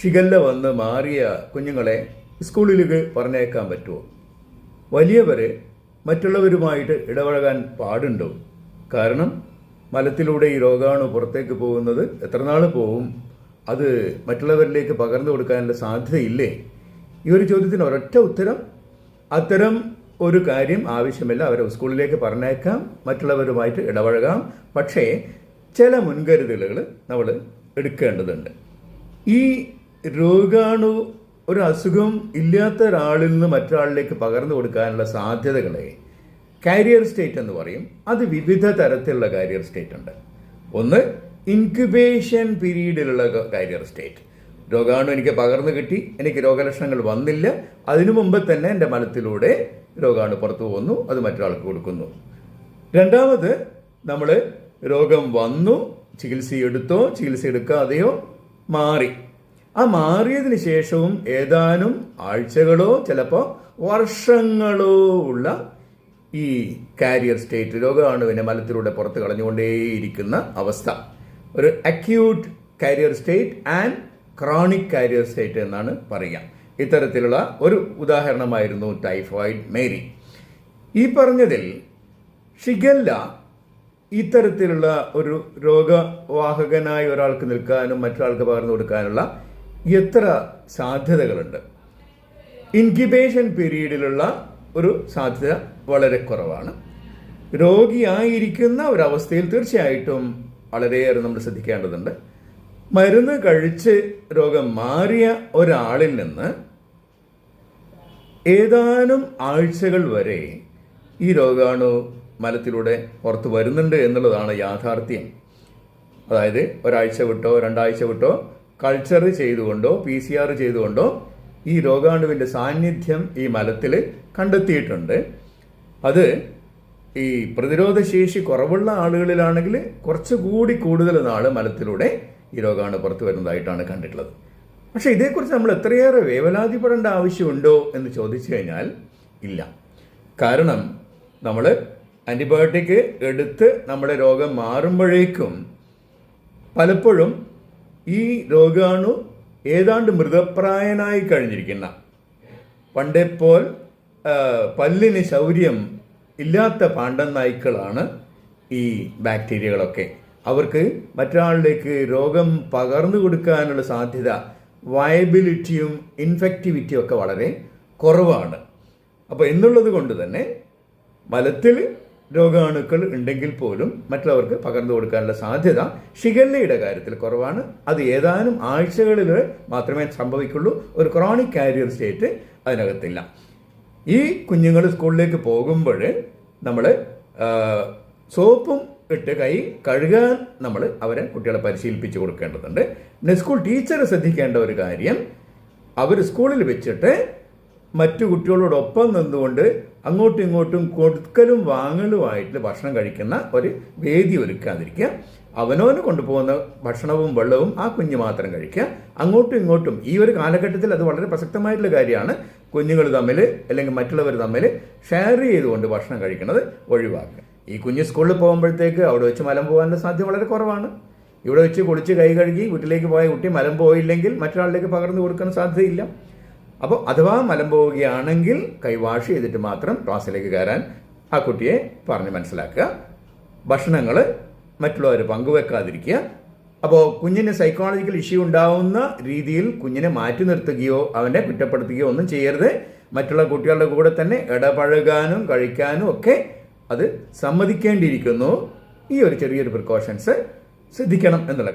Shigella വന്ന് മാറിയ കുഞ്ഞുങ്ങളെ സ്കൂളിലേക്ക് പറഞ്ഞേക്കാൻ പറ്റുമോ? വലിയവർ മറ്റുള്ളവരുമായിട്ട് ഇടപഴകാൻ പാടുണ്ടോ? കാരണം മലത്തിലൂടെ ഈ രോഗാണു പുറത്തേക്ക് പോകുന്നത് എത്ര നാൾ പോവും? അത് മറ്റുള്ളവരിലേക്ക് പകർന്നു കൊടുക്കാനുള്ള സാധ്യതയില്ലേ? ഈ ഒരു ചോദ്യത്തിന് ഒരൊറ്റ ഉത്തരം, അത്തരം ഒരു കാര്യം ആവശ്യമില്ല. അവരെ സ്കൂളിലേക്ക് പറഞ്ഞേക്കാം, മറ്റുള്ളവരുമായിട്ട് ഇടപഴകാം. പക്ഷേ ചില മുൻകരുതലുകൾ നമ്മൾ എടുക്കേണ്ടതുണ്ട്. ഈ രോഗാണു ഒരു അസുഖം ഇല്ലാത്ത ഒരാളിൽ നിന്ന് മറ്റൊരാളിലേക്ക് പകർന്നു കൊടുക്കാനുള്ള സാധ്യതകളെ കാരിയർ സ്റ്റേറ്റ് എന്ന് പറയും. അത് വിവിധ തരത്തിലുള്ള കാരിയർ സ്റ്റേറ്റ് ഉണ്ട്. ഒന്ന്, ഇൻക്യുബേഷൻ പീരീഡിലുള്ള കാരിയർ സ്റ്റേറ്റ്. രോഗാണു എനിക്ക് പകർന്നു കിട്ടി, എനിക്ക് രോഗലക്ഷണങ്ങൾ വന്നില്ല, അതിനു മുമ്പ് തന്നെ എൻ്റെ മലത്തിലൂടെ രോഗാണു പുറത്തു പോകുന്നു, അത് മറ്റൊരാൾക്ക് കൊടുക്കുന്നു. രണ്ടാമത്, നമ്മൾ രോഗം വന്നു, ചികിത്സയെടുത്തോ ചികിത്സ എടുക്കാതെയോ മാറി. ആ മാറിയതിന് ശേഷവും ഏതാനും ആഴ്ചകളോ ചിലപ്പോൾ വർഷങ്ങളോ ഉള്ള ഈ കാരിയർ സ്റ്റേറ്റ്, രോഗാണുവിനെ മലത്തിലൂടെ പുറത്ത് കളഞ്ഞുകൊണ്ടേയിരിക്കുന്ന അവസ്ഥ, ഒരു acute carrier state and chronic carrier state എന്നാണ് പറയുക. ഇത്തരത്തിലുള്ള ഒരു ഉദാഹരണമായിരുന്നു ടൈഫോയിഡ് മേരി. ഈ പറഞ്ഞതിൽ ഷിഗല്ല ഇത്തരത്തിലുള്ള ഒരു രോഗവാഹകനായി ഒരാൾക്ക് നിൽക്കാനും മറ്റൊരാൾക്ക് പകർന്നു കൊടുക്കാനുള്ള എത്ര സാധ്യതകളുണ്ട്? ഇൻക്യുബേഷൻ പീരീഡിലുള്ള ഒരു സാധ്യത വളരെ കുറവാണ്. രോഗിയായിരിക്കുന്ന ഒരവസ്ഥയിൽ തീർച്ചയായിട്ടും വളരെയേറെ നമ്മൾ ശ്രദ്ധിക്കേണ്ടതുണ്ട്. മരുന്ന് കഴിച്ച് രോഗം മാറിയ ഒരാളിൽ നിന്ന് ഏതാനും ആഴ്ചകൾ വരെ ഈ രോഗാണു മലത്തിലൂടെ പുറത്ത് വരുന്നുണ്ട് എന്നുള്ളതാണ് യാഥാർത്ഥ്യം. അതായത് ഒരാഴ്ച വിട്ടോ 2 ആഴ്ച വിട്ടോ കൾച്ചർ ചെയ്തുകൊണ്ടോ PCR ചെയ്തുകൊണ്ടോ ഈ രോഗാണുവിൻ്റെ സാന്നിധ്യം ഈ മലത്തിൽ കണ്ടെത്തിയിട്ടുണ്ട്. അത് ഈ പ്രതിരോധശേഷി കുറവുള്ള ആളുകളിലാണെങ്കിൽ കുറച്ചുകൂടി കൂടുതൽ നാൾ മലത്തിലൂടെ ഈ രോഗാണു പുറത്തു വരുന്നതായിട്ടാണ് കണ്ടിട്ടുള്ളത്. പക്ഷേ ഇതേക്കുറിച്ച് നമ്മൾ എത്രയേറെ വേവലാതിപ്പെടേണ്ട ആവശ്യമുണ്ടോ എന്ന് ചോദിച്ചു കഴിഞ്ഞാൽ ഇല്ല. കാരണം നമ്മൾ ആൻറ്റിബയോട്ടിക് എടുത്ത് നമ്മുടെ രോഗം മാറുമ്പോഴേക്കും പലപ്പോഴും ഈ രോഗാണു ഏതാണ്ട് മൃതപ്രായനായി കഴിഞ്ഞിരിക്കുന്ന, പണ്ടേപ്പോൾ പല്ലിന് ശൗര്യം ഇല്ലാത്ത പാണ്ടൻ നായ്ക്കളാണ് ഈ ബാക്ടീരിയകളൊക്കെ. അവർക്ക് മറ്റൊരാളിലേക്ക് രോഗം പകർന്നു കൊടുക്കാനുള്ള സാധ്യത, വയബിലിറ്റിയും ഇൻഫെക്റ്റിവിറ്റിയും ഒക്കെ വളരെ കുറവാണ്. അപ്പോൾ എന്നുള്ളത് കൊണ്ട് തന്നെ മലത്തിൽ രോഗാണുക്കൾ ഉണ്ടെങ്കിൽ പോലും മറ്റുള്ളവർക്ക് പകർന്നു കൊടുക്കാനുള്ള സാധ്യത ഷിഗല്ലയുടെ കാര്യത്തിൽ കുറവാണ്. അത് ഏതാനും ആഴ്ചകളിൽ മാത്രമേ സംഭവിക്കുള്ളൂ. ഒരു ക്രോണിക് കാരിയർ സ്റ്റേറ്റ് അതിനകത്തില്ല. ഈ കുഞ്ഞുങ്ങൾ സ്കൂളിലേക്ക് പോകുമ്പോൾ നമ്മൾ സോപ്പും ഇട്ട് കൈ കഴുകാൻ നമ്മൾ അവരെ കുട്ടികളെ പരിശീലിപ്പിച്ച് കൊടുക്കേണ്ടതുണ്ട്. പിന്നെ സ്കൂൾ ടീച്ചർ ശ്രദ്ധിക്കേണ്ട ഒരു കാര്യം, അവർ സ്കൂളിൽ വെച്ചിട്ട് മറ്റു കുട്ടികളോടൊപ്പം നിന്നുകൊണ്ട് അങ്ങോട്ടും ഇങ്ങോട്ടും കൊടുക്കലും വാങ്ങലുമായിട്ട് ഭക്ഷണം കഴിക്കുന്ന ഒരു വേദി ഒരുക്കാതിരിക്കുക. അവനവന് കൊണ്ടുപോകുന്ന ഭക്ഷണവും വെള്ളവും ആ കുഞ്ഞ് മാത്രം കഴിക്കുക. അങ്ങോട്ടും ഇങ്ങോട്ടും ഈ ഒരു കാലഘട്ടത്തിൽ അത് വളരെ പ്രസക്തമായിട്ടുള്ള കാര്യമാണ്. കുഞ്ഞുങ്ങൾ തമ്മിൽ അല്ലെങ്കിൽ മറ്റുള്ളവർ തമ്മിൽ ഷെയർ ചെയ്തുകൊണ്ട് ഭക്ഷണം കഴിക്കുന്നത് ഒഴിവാക്കുക. ഈ കുഞ്ഞ് സ്കൂളിൽ പോകുമ്പോഴത്തേക്ക് അവിടെ വെച്ച് മലം പോകാനുള്ള സാധ്യത വളരെ കുറവാണ്. ഇവിടെ വെച്ച് കുളിച്ച് കൈ കഴുകി വീട്ടിലേക്ക് പോയ കുട്ടി മലം പോയില്ലെങ്കിൽ മറ്റൊരാളിലേക്ക് പകർന്നു കൊടുക്കാൻ സാധ്യതയില്ല. അപ്പോൾ അഥവാ മലം പോവുകയാണെങ്കിൽ കൈ വാഷ് ചെയ്തിട്ട് മാത്രം ക്ലാസ്സിലേക്ക് കയറാൻ ആ കുട്ടിയെ പറഞ്ഞ് മനസ്സിലാക്കുക. ഭക്ഷണങ്ങൾ മറ്റുള്ളവർ പങ്കുവെക്കാതിരിക്കുക. അപ്പോൾ കുഞ്ഞിന് സൈക്കോളജിക്കൽ ഇഷ്യൂ ഉണ്ടാവുന്ന രീതിയിൽ കുഞ്ഞിനെ മാറ്റി നിർത്തുകയോ അവനെ കുറ്റപ്പെടുത്തുകയോ ഒന്നും ചെയ്യരുത്. മറ്റുള്ള കുട്ടികളുടെ കൂടെ തന്നെ ഇടപഴകാനും കഴിക്കാനും ഒക്കെ അത് സമ്മതിക്കേണ്ടിയിരിക്കുന്നു. ഈ ഒരു ചെറിയൊരു പ്രിക്കോഷൻസ് ശ്രദ്ധിക്കണം എന്നുള്ള